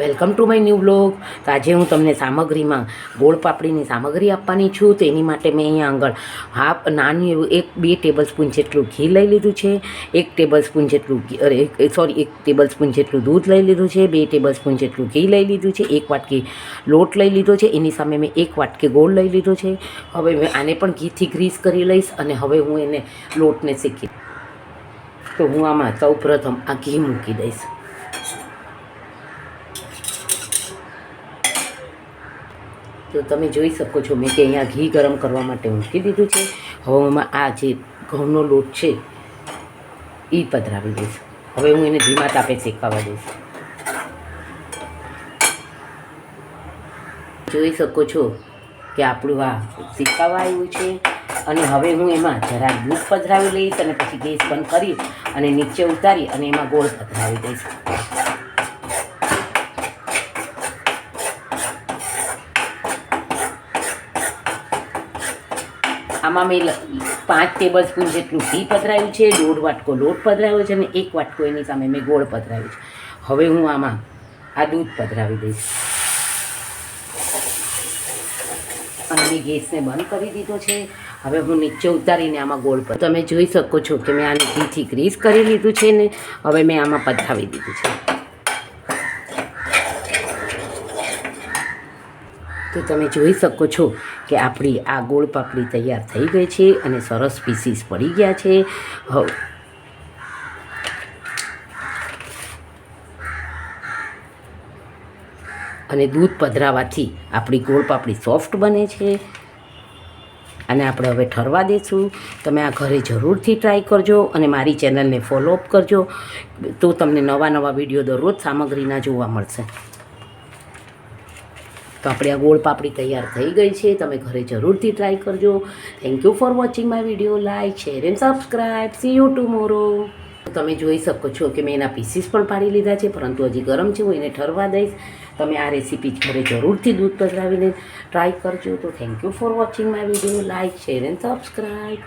Welcome to my new blog. તો આજે હું તમને સામગ્રીમાં ગોળ પાપડીની સામગ્રી આપવાની છું. તો એની માટે મેં અહીંયા આગળ નાની એવું 1-2 ટેબલ સ્પૂન જેટલું ઘી લઈ લીધું છે, 1 ટેબલ સ્પૂન જેટલું 1 ટેબલ સ્પૂન જેટલું દૂધ લઈ લીધું છે, 2 ટેબલ સ્પૂન જેટલું ઘી લઈ લીધું છે, 1 વાટકી લોટ લઈ લીધો છે, એની સામે મેં 1 વાટકી ગોળ લઈ લીધો છે. હવે મેં આને પણ ઘીથી ગ્રીસ કરી લઈશ અને હવે હું એને લોટને શેકી. તો હું આમાં સૌ પ્રથમ આ ઘી મૂકી દઈશ. તો તમે જોઈ શકો છો મેં કે અહીંયા ઘી ગરમ કરવા માટે મૂકી દીધું છે. હવે હું આ જે ઘઉંનો લોટ છે એ પધરાવી દઈશ. હવે હું એને ધીમા તાપે શેકાવા દઈશ. જોઈ શકો છો કે આપણું આ શેકાવા આવ્યું છે અને હવે હું એમાં જરા દૂધ પધરાવી લઈશ અને પછી ગેસ બંધ કરી અને નીચે ઉતારી અને એમાં ગોળ પધરાવી દઈશ. આમાં મેં 5 ટેબલ સ્પૂન જેટલું ઘી પધરાવ્યું છે, 1.5 વાટકો લોટ પધરાવ્યો છે અને 1 વાટકો એની સામે મેં ગોળ પધરાવ્યું છે. હવે હું આમાં આ દૂધ પધરાવી દઈશ અને મેં ગેસને બંધ કરી દીધો છે. હવે હું નીચે ઉતારીને આમાં ગોળ પર તમે જોઈ શકો છો કે મેં આને ઘીથી ગ્રીસ કરી લીધું છે ને હવે મેં આમાં પધરાવી દીધું છે. તો તમે જોઈ શકો છો કે આપણી આ ગોળ પાપડી તૈયાર થઈ ગઈ છે અને સરસ પીસીસ પડી ગયા છે. હવે અને દૂધ પધરાવાથી આપણી ગોળ પાપડી સોફ્ટ બને છે અને આપણે હવે ઠરવા દઈશું. તમે આ ઘરે જરૂરથી ટ્રાય કરજો અને મારી ચેનલને ફોલોઅપ કરજો તો તમને નવા વિડીયો દરરોજ સામગ્રીના જોવા મળશે. તો આપણે આ ગોળ પાપડી તૈયાર થઈ ગઈ છે. તમે ઘરે જરૂરથી ટ્રાય કરજો. Thank you for watching my video. Like, share and subscribe. C you tomorrow. તમે જોઈ શકો છો કે મેં એના પીસીસ પણ પાડી લીધા છે પરંતુ હજી ગરમ છે. હું એને ઠરવા દઈશ. તમે આ રેસીપી ઘરે જરૂરથી દૂધ પધરાવીને ટ્રાય કરજો. તો thank you for watching my video. Like, share and subscribe.